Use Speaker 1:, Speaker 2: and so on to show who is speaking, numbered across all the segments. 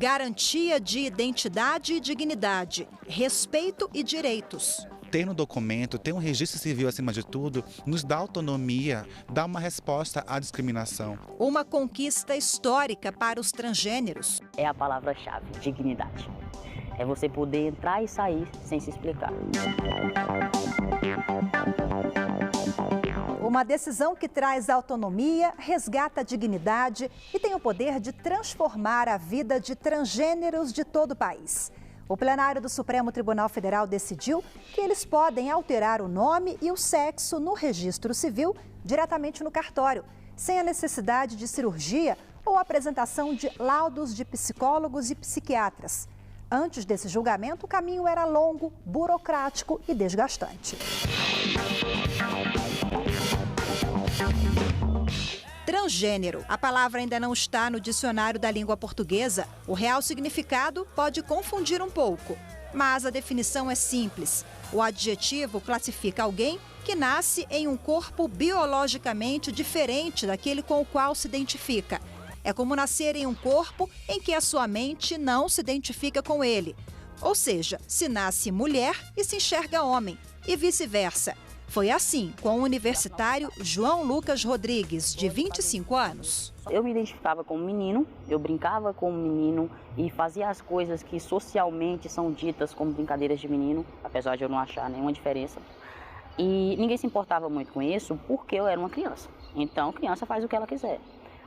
Speaker 1: Garantia de identidade e dignidade, respeito e direitos.
Speaker 2: Ter no documento, ter um registro civil acima de tudo, nos dá autonomia, dá uma resposta à discriminação.
Speaker 1: Uma conquista histórica para os transgêneros.
Speaker 3: É a palavra-chave, dignidade. É você poder entrar e sair sem se explicar.
Speaker 1: Uma decisão que traz autonomia, resgata a dignidade e tem o poder de transformar a vida de transgêneros de todo o país. O plenário do Supremo Tribunal Federal decidiu que eles podem alterar o nome e o sexo no registro civil diretamente no cartório, sem a necessidade de cirurgia ou apresentação de laudos de psicólogos e psiquiatras. Antes desse julgamento, o caminho era longo, burocrático e desgastante. Transgênero. A palavra ainda não está no dicionário da língua portuguesa. O real significado pode confundir um pouco, mas a definição é simples. O adjetivo classifica alguém que nasce em um corpo biologicamente diferente daquele com o qual se identifica. É como nascer em um corpo em que a sua mente não se identifica com ele. Ou seja, se nasce mulher e se enxerga homem, e vice-versa. Foi assim com o universitário João Lucas Rodrigues, de 25 anos.
Speaker 3: Eu me identificava como menino, eu brincava como menino e fazia as coisas que socialmente são ditas como brincadeiras de menino, apesar de eu não achar nenhuma diferença. E ninguém se importava muito com isso porque eu era uma criança. Então, criança faz o que ela quiser.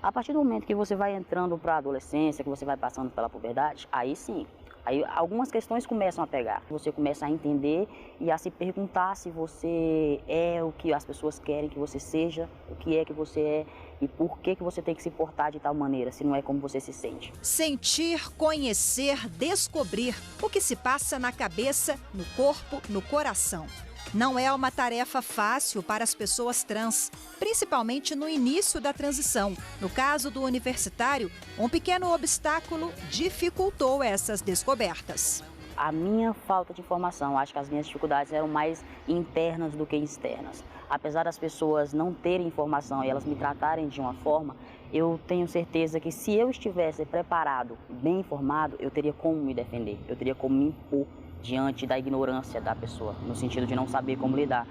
Speaker 3: A partir do momento que você vai entrando para a adolescência, que você vai passando pela puberdade, aí sim. Aí algumas questões começam a pegar. Você começa a entender e a se perguntar se você é o que as pessoas querem que você seja, o que é que você é e por que você tem que se portar de tal maneira, se não é como você se sente.
Speaker 1: Sentir, conhecer, descobrir o que se passa na cabeça, no corpo, no coração. Não é uma tarefa fácil para as pessoas trans, principalmente no início da transição. No caso do universitário, um pequeno obstáculo dificultou essas descobertas.
Speaker 3: A minha falta de informação, acho que as minhas dificuldades eram mais internas do que externas. Apesar das pessoas não terem informação e elas me tratarem de uma forma, eu tenho certeza que se eu estivesse preparado, bem informado, eu teria como me defender, eu teria como me impor diante da ignorância da pessoa, no sentido de não saber como lidar.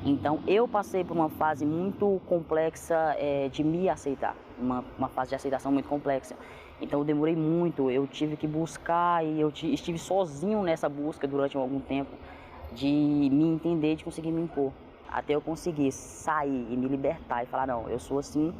Speaker 3: Então, eu passei por uma fase muito complexa de me aceitar, uma fase de aceitação muito complexa. Então, eu demorei muito, eu tive que buscar e eu estive sozinho nessa busca durante algum tempo de me entender, de conseguir me impor. Até eu conseguir sair e me libertar e falar, não, eu sou assim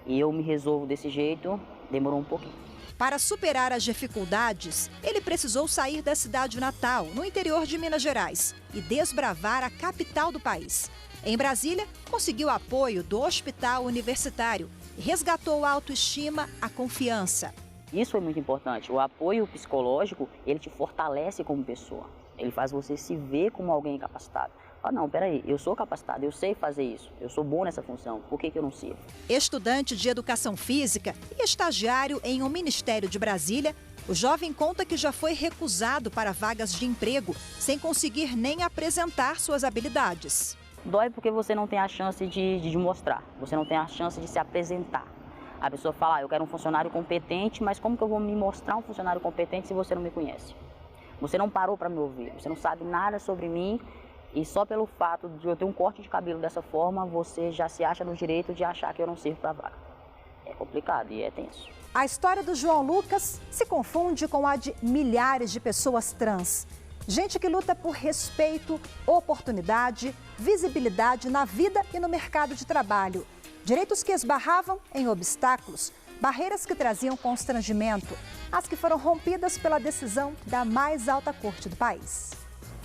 Speaker 3: e eu me resolvo desse jeito, demorou um pouquinho.
Speaker 1: Para superar as dificuldades, ele precisou sair da cidade natal, no interior de Minas Gerais, e desbravar a capital do país. Em Brasília, conseguiu apoio do hospital universitário e resgatou a autoestima, a confiança.
Speaker 3: Isso é muito importante. O apoio psicológico, ele te fortalece como pessoa. Ele faz você se ver como alguém capacitado. Ah, não, peraí, eu sou capacitado, eu sei fazer isso, eu sou bom nessa função, por que eu não sirvo?
Speaker 1: Estudante de educação física e estagiário em um ministério de Brasília, o jovem conta que já foi recusado para vagas de emprego, sem conseguir nem apresentar suas habilidades.
Speaker 3: Dói porque você não tem a chance de mostrar, você não tem a chance de se apresentar. A pessoa fala, eu quero um funcionário competente, mas como que eu vou me mostrar um funcionário competente se você não me conhece? Você não parou para me ouvir, você não sabe nada sobre mim. E só pelo fato de eu ter um corte de cabelo dessa forma, você já se acha no direito de achar que eu não sirvo para a vaga. É complicado e é tenso.
Speaker 1: A história do João Lucas se confunde com a de milhares de pessoas trans. Gente que luta por respeito, oportunidade, visibilidade na vida e no mercado de trabalho. Direitos que esbarravam em obstáculos, barreiras que traziam constrangimento, as que foram rompidas pela decisão da mais alta corte do país.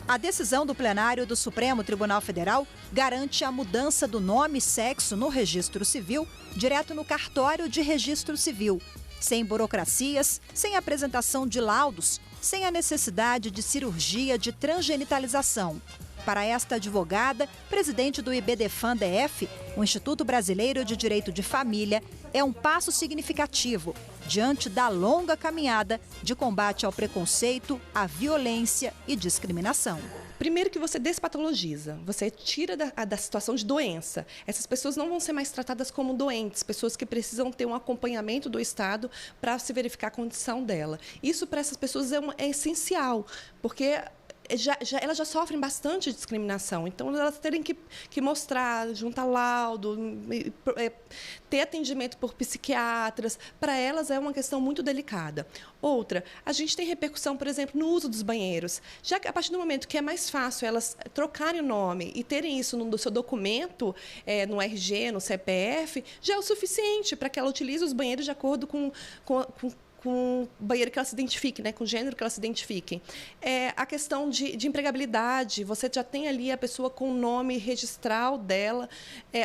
Speaker 1: A decisão do plenário do Supremo Tribunal Federal garante a mudança do nome e sexo no registro civil direto no cartório de registro civil, sem burocracias, sem apresentação de laudos, sem a necessidade de cirurgia de transgenitalização. Para esta advogada, presidente do IBDFAN-DF, o Instituto Brasileiro de Direito de Família, é um passo significativo, diante da longa caminhada de combate ao preconceito, à violência e discriminação.
Speaker 4: Primeiro que você despatologiza, você tira da situação de doença. Essas pessoas não vão ser mais tratadas como doentes, pessoas que precisam ter um acompanhamento do Estado para se verificar a condição dela. Isso para essas pessoas é essencial, porque elas já sofrem bastante discriminação, então elas terem que mostrar, juntar laudo, ter atendimento por psiquiatras, para elas é uma questão muito delicada. Outra, a gente tem repercussão, por exemplo, no uso dos banheiros. Já que a partir do momento que é mais fácil elas trocarem o nome e terem isso no seu documento, no RG, no CPF, já é o suficiente para que ela utilize os banheiros de acordo com o banheiro que ela se identifique, né, com o gênero que ela se identifique. A questão de empregabilidade, você já tem ali a pessoa com o nome registral dela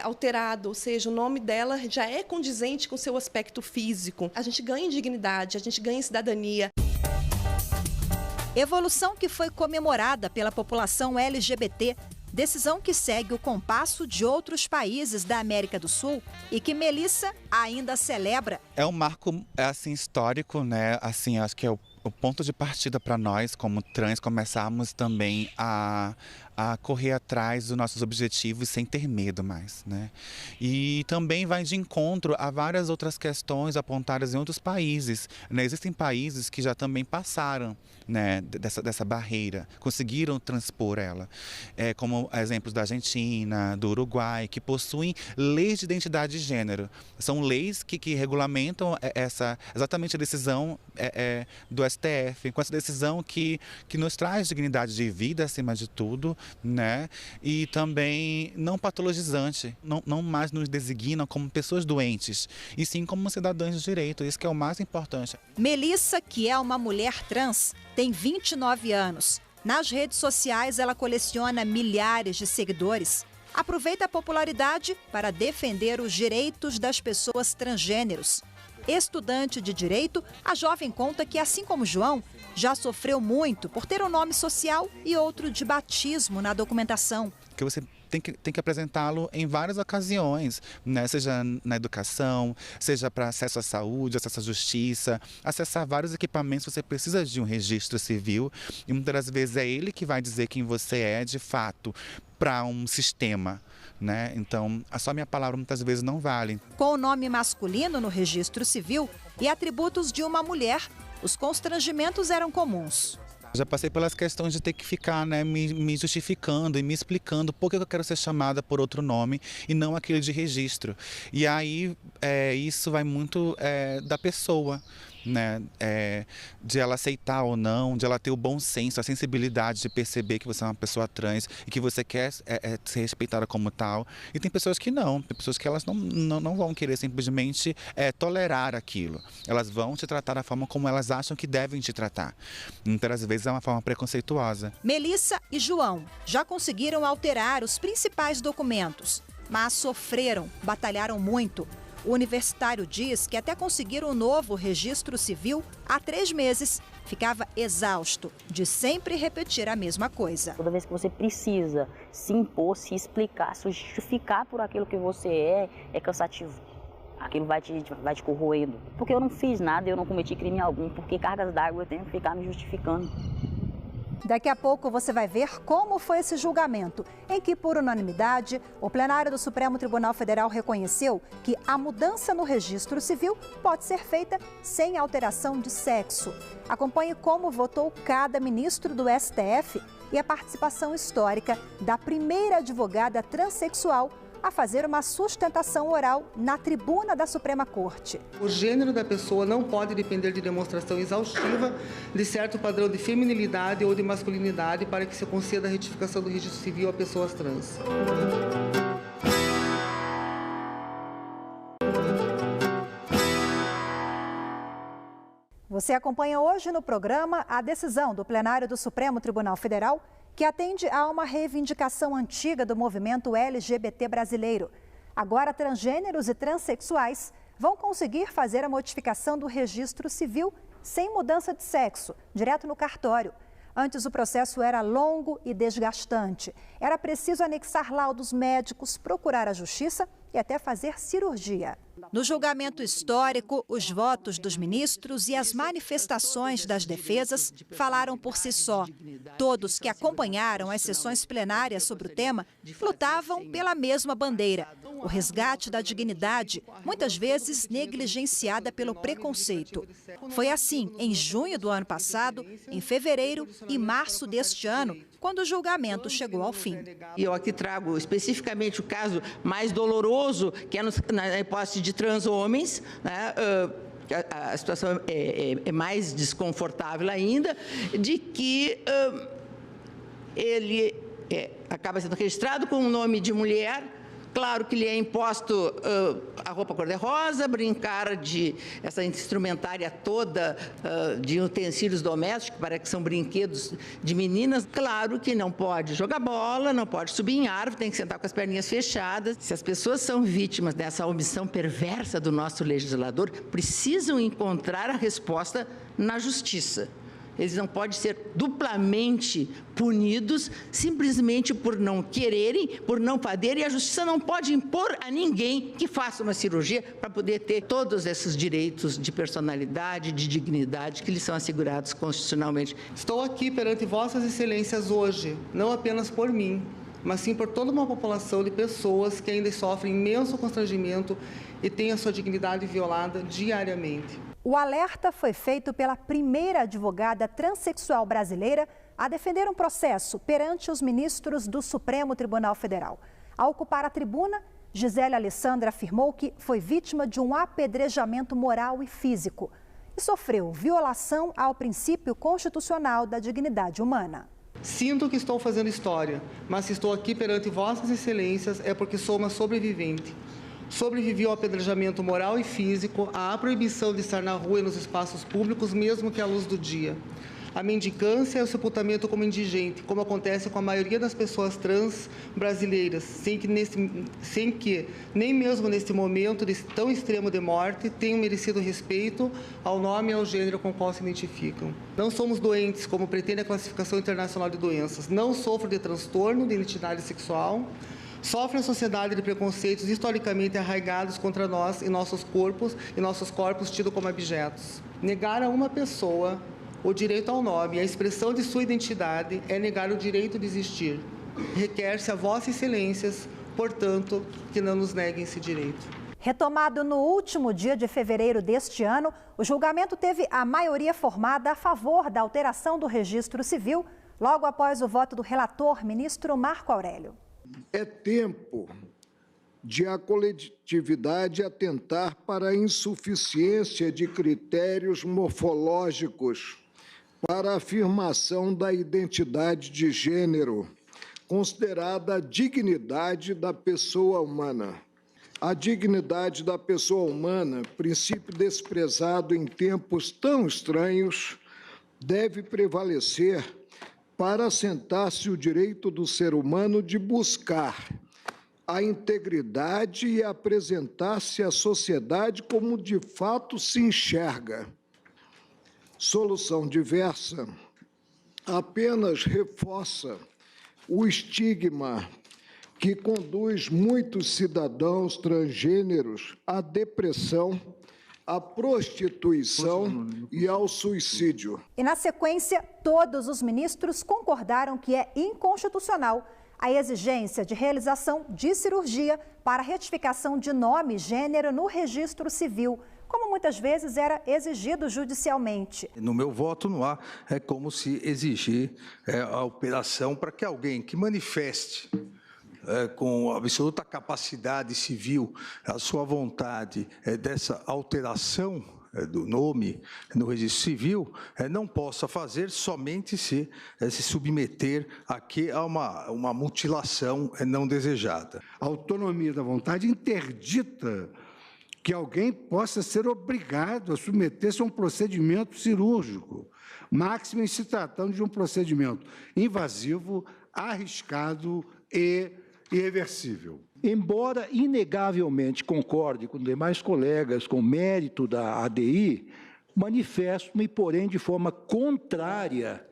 Speaker 4: alterado, ou seja, o nome dela já é condizente com o seu aspecto físico. A gente ganha em dignidade, a gente ganha em cidadania.
Speaker 1: Evolução que foi comemorada pela população LGBT, decisão que segue o compasso de outros países da América do Sul e que Melissa ainda celebra.
Speaker 2: É um marco assim histórico, né? Assim, acho que é o ponto de partida para nós, como trans, começarmos também a correr atrás dos nossos objetivos sem ter medo mais, né? E também vai de encontro a várias outras questões apontadas em outros países, né? Existem países que já também passaram, né, dessa barreira, conseguiram transpor ela, como exemplos da Argentina, do Uruguai, que possuem leis de identidade de gênero. São leis que regulamentam exatamente a decisão do STF, com essa decisão que nos traz dignidade de vida acima de tudo, né? E também não patologizante, não mais nos designam como pessoas doentes, e sim como cidadãs de direito. Isso que é o mais importante.
Speaker 1: Melissa, que é uma mulher trans, tem 29 anos. Nas redes sociais, ela coleciona milhares de seguidores. Aproveita a popularidade para defender os direitos das pessoas transgêneros. Estudante de direito, a jovem conta que, assim como João, já sofreu muito por ter um nome social e outro de batismo na documentação.
Speaker 2: Que você tem que apresentá-lo em várias ocasiões, né? Seja na educação, seja para acesso à saúde, acesso à justiça, acessar vários equipamentos. Você precisa de um registro civil e muitas das vezes é ele que vai dizer quem você é de fato para um sistema, né? Então, a só minha palavra muitas vezes não vale.
Speaker 1: Com o nome masculino no registro civil e atributos de uma mulher, os constrangimentos eram comuns.
Speaker 2: Já passei pelas questões de ter que ficar, né, me justificando e me explicando por que eu quero ser chamada por outro nome e não aquele de registro. E aí isso vai muito da pessoa, né, de ela aceitar ou não, de ela ter o bom senso, a sensibilidade de perceber que você é uma pessoa trans e que você quer ser respeitada como tal. E tem pessoas que não, tem pessoas que elas não vão querer simplesmente tolerar aquilo. Elas vão te tratar da forma como elas acham que devem te tratar. Muitas vezes é uma forma preconceituosa.
Speaker 1: Melissa e João já conseguiram alterar os principais documentos, mas sofreram, batalharam muito. O universitário diz que até conseguir um novo registro civil, há 3 meses, ficava exausto de sempre repetir a mesma coisa.
Speaker 3: Toda vez que você precisa se impor, se explicar, se justificar por aquilo que você é cansativo. Aquilo vai te corroendo. Porque eu não fiz nada, eu não cometi crime algum, porque cargas d'água eu tenho que ficar me justificando.
Speaker 1: Daqui a pouco você vai ver como foi esse julgamento, em que, por unanimidade, o plenário do Supremo Tribunal Federal reconheceu que a mudança no registro civil pode ser feita sem alteração de sexo. Acompanhe como votou cada ministro do STF e a participação histórica da primeira advogada transexual a fazer uma sustentação oral na tribuna da Suprema Corte.
Speaker 5: O gênero da pessoa não pode depender de demonstração exaustiva de certo padrão de feminilidade ou de masculinidade para que se conceda a retificação do registro civil a pessoas trans.
Speaker 1: Você acompanha hoje no programa a decisão do plenário do Supremo Tribunal Federal que atende a uma reivindicação antiga do movimento LGBT brasileiro. Agora, transgêneros e transexuais vão conseguir fazer a modificação do registro civil sem mudança de sexo, direto no cartório. Antes, o processo era longo e desgastante. Era preciso anexar laudos médicos, procurar a justiça e até fazer cirurgia. No julgamento histórico, os votos dos ministros e as manifestações das defesas falaram por si só. Todos que acompanharam as sessões plenárias sobre o tema lutavam pela mesma bandeira: o resgate da dignidade, muitas vezes negligenciada pelo preconceito. Foi assim em junho do ano passado, em fevereiro e março deste ano, quando o julgamento chegou ao fim.
Speaker 6: E eu aqui trago especificamente o caso mais doloroso, que é na hipótese de trans homens, né? A situação é mais desconfortável ainda, de que ele acaba sendo registrado com o nome de mulher. Claro que lhe é imposto a roupa cor-de-rosa, brincar de essa instrumentária toda de utensílios domésticos, parece que são brinquedos de meninas. Claro que não pode jogar bola, não pode subir em árvore, tem que sentar com as perninhas fechadas. Se as pessoas são vítimas dessa omissão perversa do nosso legislador, precisam encontrar a resposta na justiça. Eles não podem ser duplamente punidos simplesmente por não quererem, por não poderem. E a justiça não pode impor a ninguém que faça uma cirurgia para poder ter todos esses direitos de personalidade, de dignidade que lhes são assegurados constitucionalmente.
Speaker 5: Estou aqui perante vossas excelências hoje, não apenas por mim, mas sim por toda uma população de pessoas que ainda sofrem imenso constrangimento e têm a sua dignidade violada diariamente.
Speaker 1: O alerta foi feito pela primeira advogada transexual brasileira a defender um processo perante os ministros do Supremo Tribunal Federal. Ao ocupar a tribuna, Gisele Alessandra afirmou que foi vítima de um apedrejamento moral e físico e sofreu violação ao princípio constitucional da dignidade humana.
Speaker 5: Sinto que estou fazendo história, mas se estou aqui perante vossas excelências é porque sou uma sobrevivente. Sobrevivi ao apedrejamento moral e físico, à proibição de estar na rua e nos espaços públicos, mesmo que à luz do dia. A mendicância e o sepultamento como indigente, como acontece com a maioria das pessoas trans brasileiras, sem que nem mesmo neste momento tão extremo de morte, tenham merecido respeito ao nome e ao gênero com o qual se identificam. Não somos doentes, como pretende a Classificação Internacional de Doenças. Não sofro de transtorno de identidade sexual. Sofre a sociedade de preconceitos historicamente arraigados contra nós e nossos corpos tidos como objetos. Negar a uma pessoa o direito ao nome e a expressão de sua identidade é negar o direito de existir. Requer-se a vossas excelências, portanto, que não nos neguem esse direito.
Speaker 1: Retomado no último dia de fevereiro deste ano, o julgamento teve a maioria formada a favor da alteração do registro civil, logo após o voto do relator, ministro Marco Aurélio.
Speaker 7: É tempo de a coletividade atentar para a insuficiência de critérios morfológicos para a afirmação da identidade de gênero, considerada a dignidade da pessoa humana. A dignidade da pessoa humana, princípio desprezado em tempos tão estranhos, deve prevalecer para assentar-se o direito do ser humano de buscar a integridade e apresentar-se à sociedade como de fato se enxerga. Solução diversa apenas reforça o estigma que conduz muitos cidadãos transgêneros à depressão, à prostituição e ao suicídio.
Speaker 1: E na sequência, todos os ministros concordaram que é inconstitucional a exigência de realização de cirurgia para retificação de nome e gênero no registro civil, como muitas vezes era exigido judicialmente.
Speaker 8: No meu voto não há como se exigir a operação para que alguém que manifeste com absoluta capacidade civil a sua vontade dessa alteração do nome no registro civil, não possa fazer somente se submeter a uma mutilação não desejada.
Speaker 9: A autonomia da vontade interdita que alguém possa ser obrigado a submeter-se a um procedimento cirúrgico, máximo em se tratando de um procedimento invasivo, arriscado e irreversível.
Speaker 10: Embora inegavelmente concorde com demais colegas com o mérito da ADI, manifesto-me, porém, de forma contrária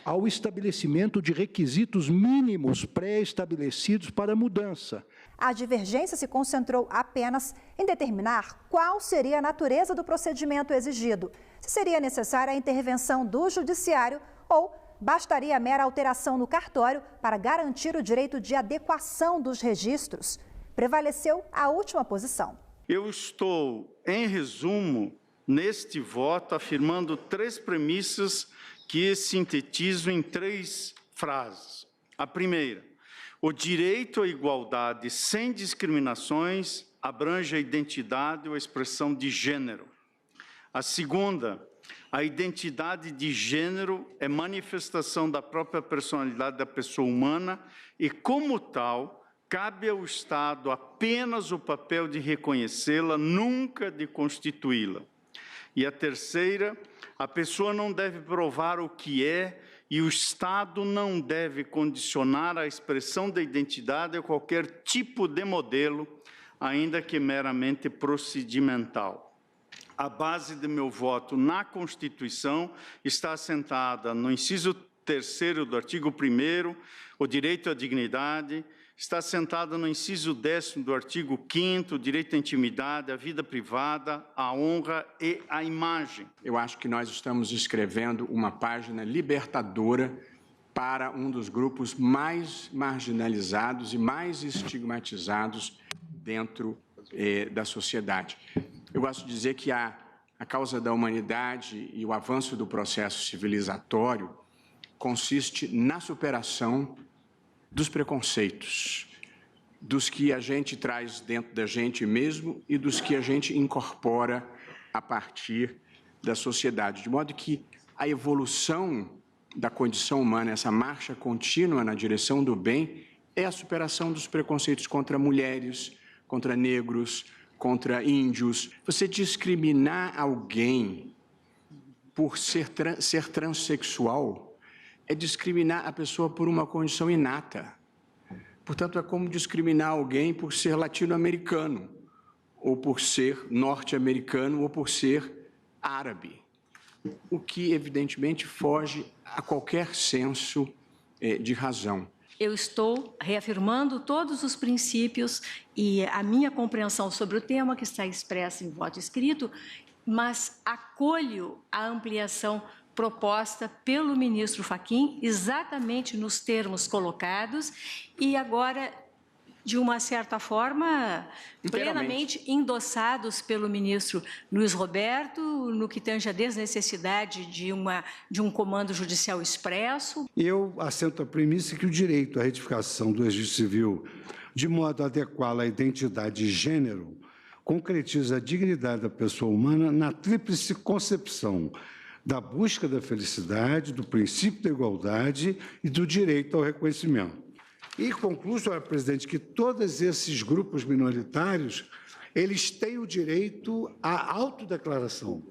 Speaker 10: ao estabelecimento de requisitos mínimos pré-estabelecidos para a mudança.
Speaker 1: A divergência se concentrou apenas em determinar qual seria a natureza do procedimento exigido, se seria necessária a intervenção do judiciário ou bastaria a mera alteração no cartório para garantir o direito de adequação dos registros. Prevaleceu a última posição.
Speaker 11: Eu estou, em resumo, neste voto, afirmando 3 premissas que sintetizo em 3 frases. A primeira: o direito à igualdade sem discriminações abrange a identidade ou a expressão de gênero. A segunda: a identidade de gênero é manifestação da própria personalidade da pessoa humana e, como tal, cabe ao Estado apenas o papel de reconhecê-la, nunca de constituí-la. E a terceira: a pessoa não deve provar o que é e o Estado não deve condicionar a expressão da identidade a qualquer tipo de modelo, ainda que meramente procedimental. A base do meu voto na Constituição está assentada no inciso 3º do artigo 1º, o direito à dignidade, está assentada no inciso 10º do artigo 5º, o direito à intimidade, à vida privada, à honra e à imagem.
Speaker 12: Eu acho que nós estamos escrevendo uma página libertadora para um dos grupos mais marginalizados e mais estigmatizados dentro da sociedade. Eu gosto de dizer que a causa da humanidade e o avanço do processo civilizatório consiste na superação dos preconceitos, dos que a gente traz dentro da gente mesmo e dos que a gente incorpora a partir da sociedade. De modo que a evolução da condição humana, essa marcha contínua na direção do bem, é a superação dos preconceitos contra mulheres, contra negros, contra índios. Você discriminar alguém por ser transexual é discriminar a pessoa por uma condição inata. Portanto, é como discriminar alguém por ser latino-americano, ou por ser norte-americano, ou por ser árabe. O que, evidentemente, foge a qualquer senso de razão.
Speaker 13: Eu estou reafirmando todos os princípios e a minha compreensão sobre o tema que está expressa em voto escrito, mas acolho a ampliação proposta pelo ministro Fachin, exatamente nos termos colocados, e agora, de uma certa forma, plenamente endossados pelo ministro Luiz Roberto, no que tange a desnecessidade de um comando judicial expresso.
Speaker 9: Eu assento a premissa que o direito à retificação do registro civil, de modo a adequá-la à identidade de gênero, concretiza a dignidade da pessoa humana na tríplice concepção da busca da felicidade, do princípio da igualdade e do direito ao reconhecimento. E concluo, senhora presidente, que todos esses grupos minoritários, eles têm o direito à autodeclaração.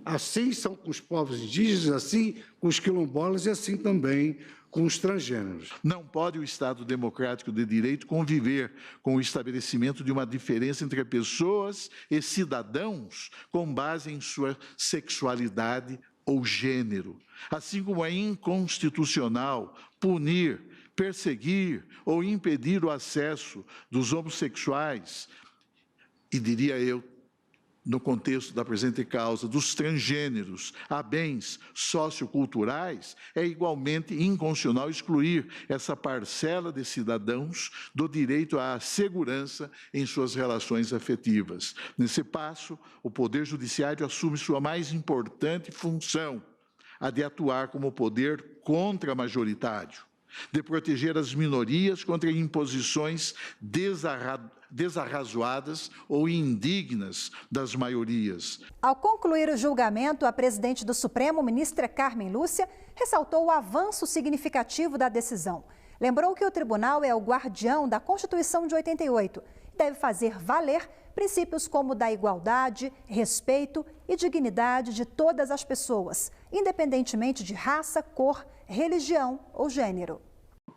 Speaker 9: Assim são com os povos indígenas, assim com os quilombolas e assim também com os transgêneros.
Speaker 14: Não pode o Estado democrático de direito conviver com o estabelecimento de uma diferença entre pessoas e cidadãos com base em sua sexualidade ou gênero. Assim como é inconstitucional punir, perseguir ou impedir o acesso dos homossexuais, e diria eu, no contexto da presente causa, dos transgêneros a bens socioculturais, é igualmente inconstitucional excluir essa parcela de cidadãos do direito à segurança em suas relações afetivas. Nesse passo, o Poder Judiciário assume sua mais importante função, a de atuar como poder contra-majoritário, de proteger as minorias contra imposições desarrazoadas ou indignas das maiorias.
Speaker 1: Ao concluir o julgamento, a presidente do Supremo, ministra Carmen Lúcia, ressaltou o avanço significativo da decisão. Lembrou que o tribunal é o guardião da Constituição de 88 e deve fazer valer princípios como o da igualdade, respeito e dignidade de todas as pessoas, independentemente de raça, cor, religião ou gênero.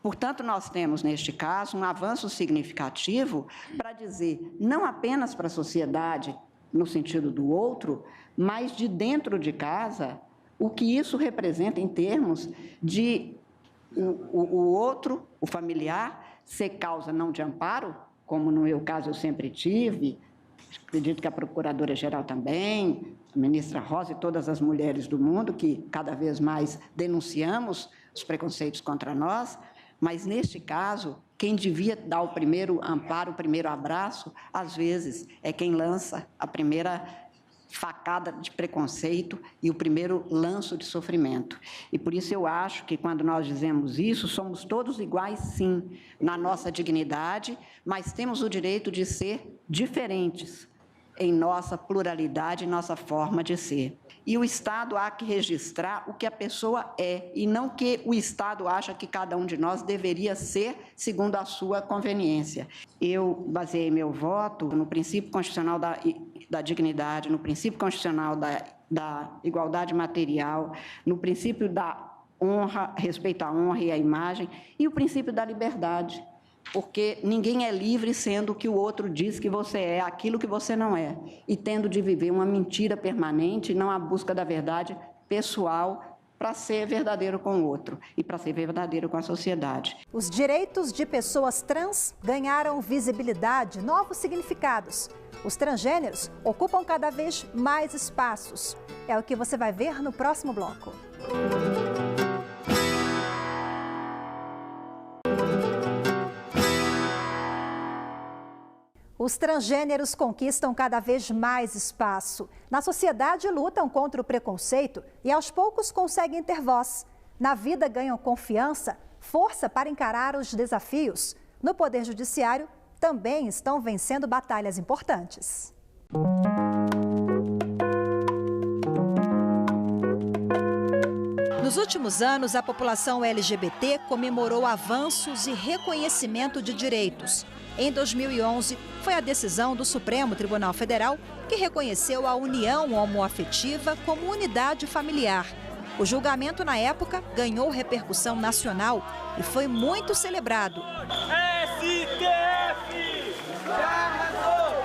Speaker 6: Portanto, nós temos, neste caso, um avanço significativo para dizer, não apenas para a sociedade, no sentido do outro, mas de dentro de casa, o que isso representa em termos de o outro, o familiar, ser causa não de amparo, como no meu caso eu sempre tive, acredito que a Procuradora-Geral também, a ministra Rosa e todas as mulheres do mundo, que cada vez mais denunciamos os preconceitos contra nós, mas, neste caso, quem devia dar o primeiro amparo, o primeiro abraço, às vezes, é quem lança a primeira facada de preconceito e o primeiro lanço de sofrimento. E por isso eu acho que quando nós dizemos isso, somos todos iguais, sim, na nossa dignidade, mas temos o direito de ser diferentes em nossa pluralidade, nossa forma de ser. E o Estado há que registrar o que a pessoa é, e não que o Estado acha que cada um de nós deveria ser segundo a sua conveniência. Eu baseei meu voto no princípio constitucional da dignidade, no princípio constitucional da igualdade material, no princípio da honra, respeito à honra e à imagem, e o princípio da liberdade. Porque ninguém é livre sendo que o outro diz que você é aquilo que você não é, e tendo de viver uma mentira permanente, não a busca da verdade pessoal para ser verdadeiro com o outro e para ser verdadeiro com a sociedade.
Speaker 1: Os direitos de pessoas trans ganharam visibilidade, novos significados. Os transgêneros ocupam cada vez mais espaços. É o que você vai ver no próximo bloco. Os transgêneros conquistam cada vez mais espaço. Na sociedade, lutam contra o preconceito e, aos poucos, conseguem ter voz. Na vida, ganham confiança, força para encarar os desafios. No Poder Judiciário, também estão vencendo batalhas importantes. Nos últimos anos, a população LGBT comemorou avanços e reconhecimento de direitos. Em 2011, foi a decisão do Supremo Tribunal Federal que reconheceu a união homoafetiva como unidade familiar. O julgamento, na época, ganhou repercussão nacional e foi muito celebrado.
Speaker 15: STF! Já arrasou!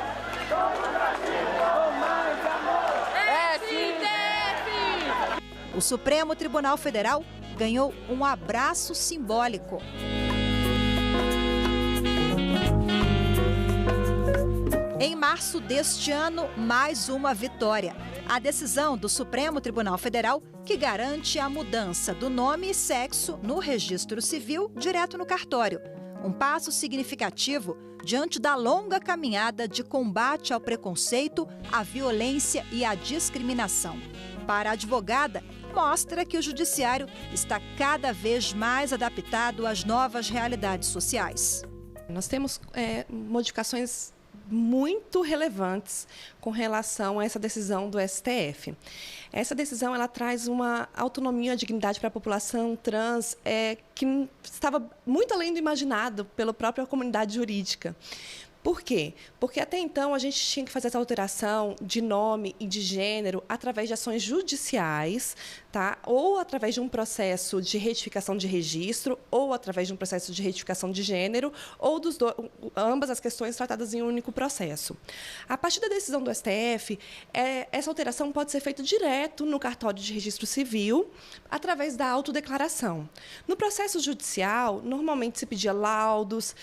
Speaker 15: Mais amor! STF!
Speaker 1: O Supremo Tribunal Federal ganhou um abraço simbólico. Em março deste ano, mais uma vitória. A decisão do Supremo Tribunal Federal que garante a mudança do nome e sexo no registro civil direto no cartório. Um passo significativo diante da longa caminhada de combate ao preconceito, à violência e à discriminação. Para a advogada, mostra que o judiciário está cada vez mais adaptado às novas realidades sociais.
Speaker 4: Nós temos modificações muito relevantes com relação a essa decisão do STF. Essa decisão ela traz uma autonomia e dignidade para a população trans que estava muito além do imaginado pela própria comunidade jurídica. Por quê? Porque até então a gente tinha que fazer essa alteração de nome e de gênero através de ações judiciais, tá? Ou através de um processo de retificação de registro, ou através de um processo de retificação de gênero, ou ambas as questões tratadas em um único processo. A partir da decisão do STF, essa alteração pode ser feita direto no cartório de registro civil, através da autodeclaração. No processo judicial, normalmente se pedia laudos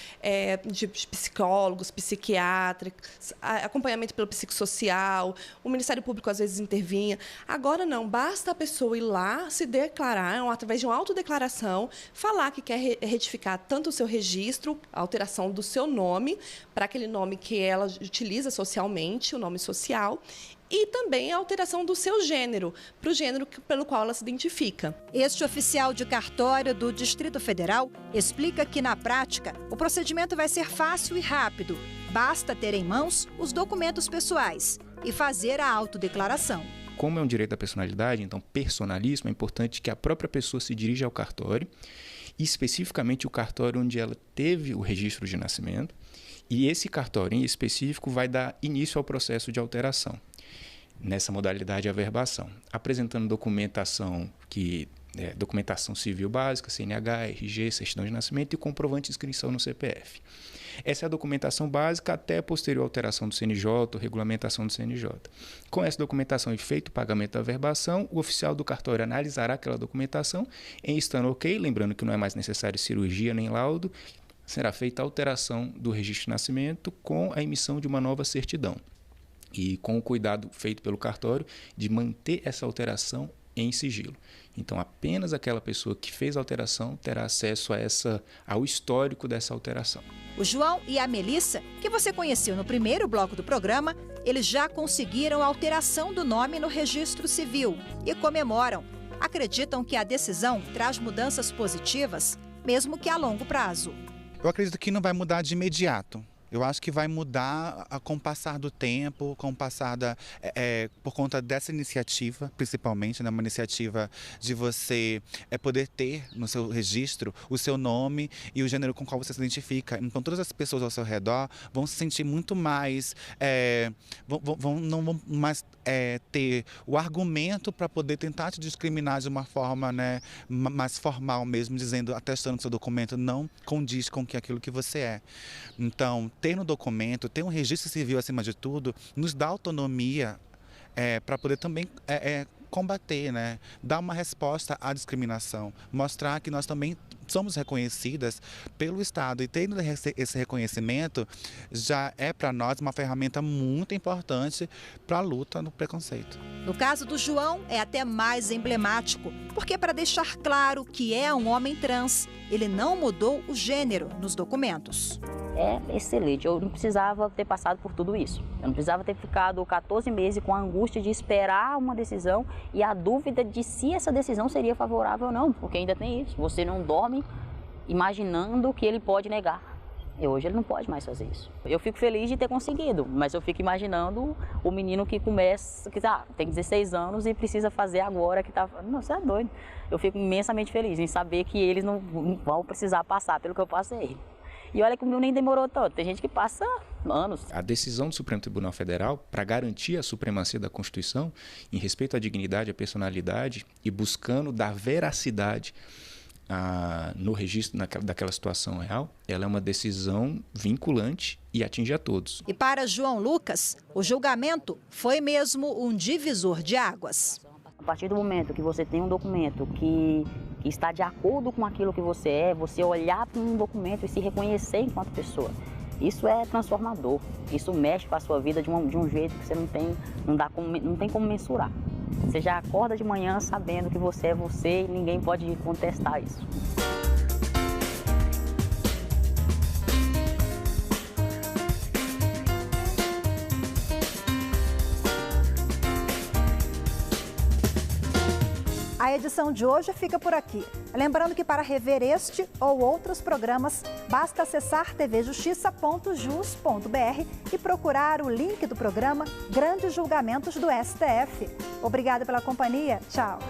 Speaker 4: de psicólogos, psiquiátricos, acompanhamento pelo psicossocial, o Ministério Público às vezes intervinha. Agora não, basta a pessoa ir lá, se declarar, através de uma autodeclaração, falar que quer retificar tanto o seu registro, a alteração do seu nome, para aquele nome que ela utiliza socialmente, o nome social, e também a alteração do seu gênero, para o gênero pelo qual ela se identifica.
Speaker 1: Este oficial de cartório do Distrito Federal explica que, na prática, o procedimento vai ser fácil e rápido. Basta ter em mãos os documentos pessoais e fazer a autodeclaração.
Speaker 16: Como é um direito da personalidade, então personalismo, é importante que a própria pessoa se dirija ao cartório, e especificamente o cartório onde ela teve o registro de nascimento, e esse cartório em específico vai dar início ao processo de alteração. Nessa modalidade de averbação, apresentando documentação que documentação civil básica, CNH, RG, certidão de nascimento e comprovante de inscrição no CPF. Essa é a documentação básica até a posterior alteração do CNJ ou regulamentação do CNJ. Com essa documentação e feito o pagamento da averbação, o oficial do cartório analisará aquela documentação, em estando ok, lembrando que não é mais necessário cirurgia nem laudo, será feita a alteração do registro de nascimento com a emissão de uma nova certidão. E com o cuidado feito pelo cartório de manter essa alteração em sigilo. Então, apenas aquela pessoa que fez a alteração terá acesso ao histórico dessa alteração.
Speaker 1: O João e a Melissa, que você conheceu no primeiro bloco do programa, eles já conseguiram a alteração do nome no registro civil e comemoram. Acreditam que a decisão traz mudanças positivas, mesmo que a longo prazo.
Speaker 2: Eu acredito que não vai mudar de imediato. Eu acho que vai mudar com o passar do tempo, com o passar por conta dessa iniciativa, principalmente, né? Uma iniciativa de você poder ter no seu registro o seu nome e o gênero com o qual você se identifica. Então, todas as pessoas ao seu redor vão se sentir muito mais, não vão mais ter o argumento para poder tentar te discriminar de uma forma, né, mais formal mesmo, dizendo, atestando que seu documento não condiz com aquilo que você é. Então, ter no documento, ter um registro civil acima de tudo, nos dá autonomia para poder também combater, né? Dar uma resposta à discriminação, mostrar que nós também somos reconhecidas pelo Estado e tendo esse reconhecimento já é para nós uma ferramenta muito importante para a luta no preconceito.
Speaker 1: No caso do João é até mais emblemático, porque para deixar claro que é um homem trans, ele não mudou o gênero nos documentos.
Speaker 3: É excelente, eu não precisava ter passado por tudo isso. Eu não precisava ter ficado 14 meses com a angústia de esperar uma decisão e a dúvida de se essa decisão seria favorável ou não, porque ainda tem isso. Você não dorme imaginando que ele pode negar. E hoje ele não pode mais fazer isso. Eu fico feliz de ter conseguido, mas eu fico imaginando o menino que começa, que tem 16 anos e precisa fazer agora, que tá... Não, você é doido. Eu fico imensamente feliz em saber que eles não vão precisar passar pelo que eu passei. E olha que o meu nem demorou tanto, tem gente que passa anos.
Speaker 16: A decisão do Supremo Tribunal Federal, para garantir a supremacia da Constituição, em respeito à dignidade, à personalidade e buscando dar veracidade no registro daquela situação real, ela é uma decisão vinculante e atinge a todos.
Speaker 1: E para João Lucas, o julgamento foi mesmo um divisor de águas.
Speaker 3: A partir do momento que você tem um documento que está de acordo com aquilo que você é, você olhar para um documento e se reconhecer enquanto pessoa, isso é transformador. Isso mexe com a sua vida de um jeito que você não tem como mensurar. Você já acorda de manhã sabendo que você é você e ninguém pode contestar isso.
Speaker 1: A edição de hoje fica por aqui. Lembrando que para rever este ou outros programas, basta acessar tvjustiça.jus.br e procurar o link do programa Grandes Julgamentos do STF. Obrigada pela companhia. Tchau.